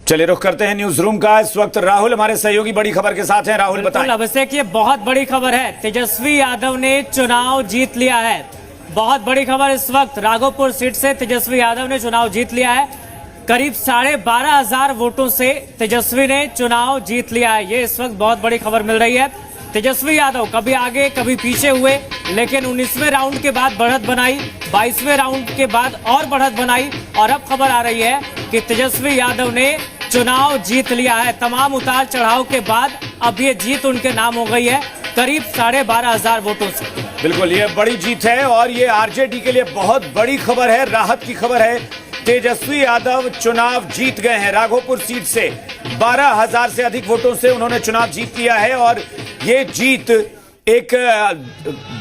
चलिए रुख करते हैं न्यूज रूम का। इस वक्त राहुल हमारे सहयोगी बड़ी खबर के साथ हैं। राहुल बताएं। अभिषेक, ये बहुत बड़ी खबर है। तेजस्वी यादव ने चुनाव जीत लिया है। बहुत बड़ी खबर इस वक्त, राघोपुर सीट से तेजस्वी यादव ने चुनाव जीत लिया है। करीब 12,500 वोटों से तेजस्वी ने चुनाव जीत लिया है। ये इस वक्त बहुत बड़ी खबर मिल रही है। तेजस्वी यादव कभी आगे कभी पीछे हुए, लेकिन 19वें राउंड के बाद बढ़त बनाई, 22वें राउंड के बाद और बढ़त बनाई, और अब खबर आ रही है कि तेजस्वी यादव ने चुनाव जीत लिया है। तमाम उतार चढ़ाव के बाद अब ये जीत उनके नाम हो गई है, करीब 12,500 वोटों से। बिल्कुल, ये बड़ी जीत है और ये आरजेडी के लिए बहुत बड़ी खबर है, राहत की खबर है। तेजस्वी यादव चुनाव जीत गए हैं। राघोपुर सीट से 12,000 से अधिक वोटों से उन्होंने चुनाव जीत लिया है और ये जीत एक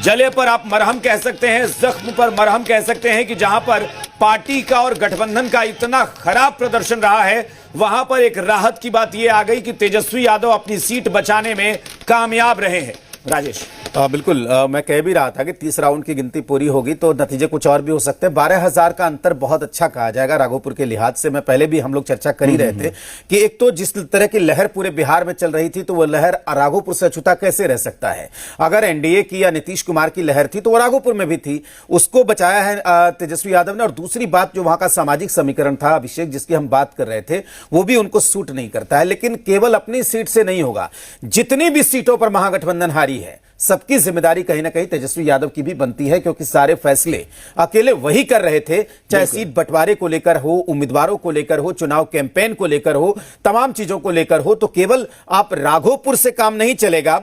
जले पर आप मरहम कह सकते हैं, जख्म पर मरहम कह सकते हैं कि जहां पर पार्टी का और गठबंधन का इतना खराब प्रदर्शन रहा है, वहां पर एक राहत की बात यह आ गई कि तेजस्वी यादव अपनी सीट बचाने में कामयाब रहे हैं। राजेश, बिल्कुल, मैं कह भी रहा था कि 30 राउंड की गिनती पूरी होगी तो नतीजे कुछ और भी हो सकते हैं। 12,000 का अंतर बहुत अच्छा कहा जाएगा राघोपुर के लिहाज से। मैं पहले भी हम लोग चर्चा कर ही रहे थे कि एक तो जिस तरह की लहर पूरे बिहार में चल रही थी, तो वो लहर राघोपुर से अछूता कैसे रह सकता है। अगर एनडीए की या नीतीश कुमार की लहर थी तो वो राघोपुर में भी थी, उसको बचाया है तेजस्वी यादव ने। और दूसरी बात, जो वहां का सामाजिक समीकरण था अभिषेक, जिसकी हम बात कर रहे थे, वो भी उनको सूट नहीं करता है। लेकिन केवल अपनी सीट से नहीं होगा, जितनी भी सीटों पर महागठबंधन हारी है सबकी जिम्मेदारी कहीं ना कहीं तेजस्वी यादव की भी बनती है, क्योंकि सारे फैसले अकेले वही कर रहे थे। चाहे सीट बंटवारे को लेकर हो, उम्मीदवारों को लेकर हो, चुनाव कैंपेन को लेकर हो, तमाम चीजों को लेकर हो, तो केवल आप राघोपुर से काम नहीं चलेगा।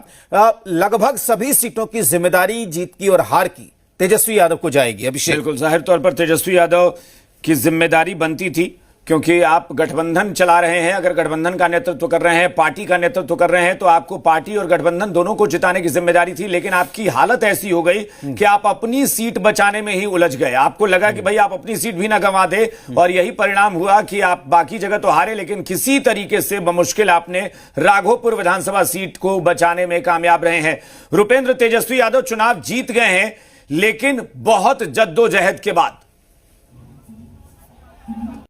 लगभग सभी सीटों की जिम्मेदारी जीत की और हार की तेजस्वी यादव को जाएगी। अभिषेक, बिल्कुल जाहिर तौर पर तेजस्वी यादव की जिम्मेदारी बनती थी, क्योंकि आप गठबंधन चला रहे हैं। अगर गठबंधन का नेतृत्व कर रहे हैं, पार्टी का नेतृत्व कर रहे हैं, तो आपको पार्टी और गठबंधन दोनों को जिताने की जिम्मेदारी थी। लेकिन आपकी हालत ऐसी हो गई कि आप अपनी सीट बचाने में ही उलझ गए। आपको लगा कि भाई आप अपनी सीट भी ना गंवा दे, और यही परिणाम हुआ कि आप बाकी जगह तो हारे, लेकिन किसी तरीके से बमुश्किल आपने राघोपुर विधानसभा सीट को बचाने में कामयाब रहे हैं। रुपेंद्र, तेजस्वी यादव चुनाव जीत गए हैं, लेकिन बहुत जद्दोजहद के बाद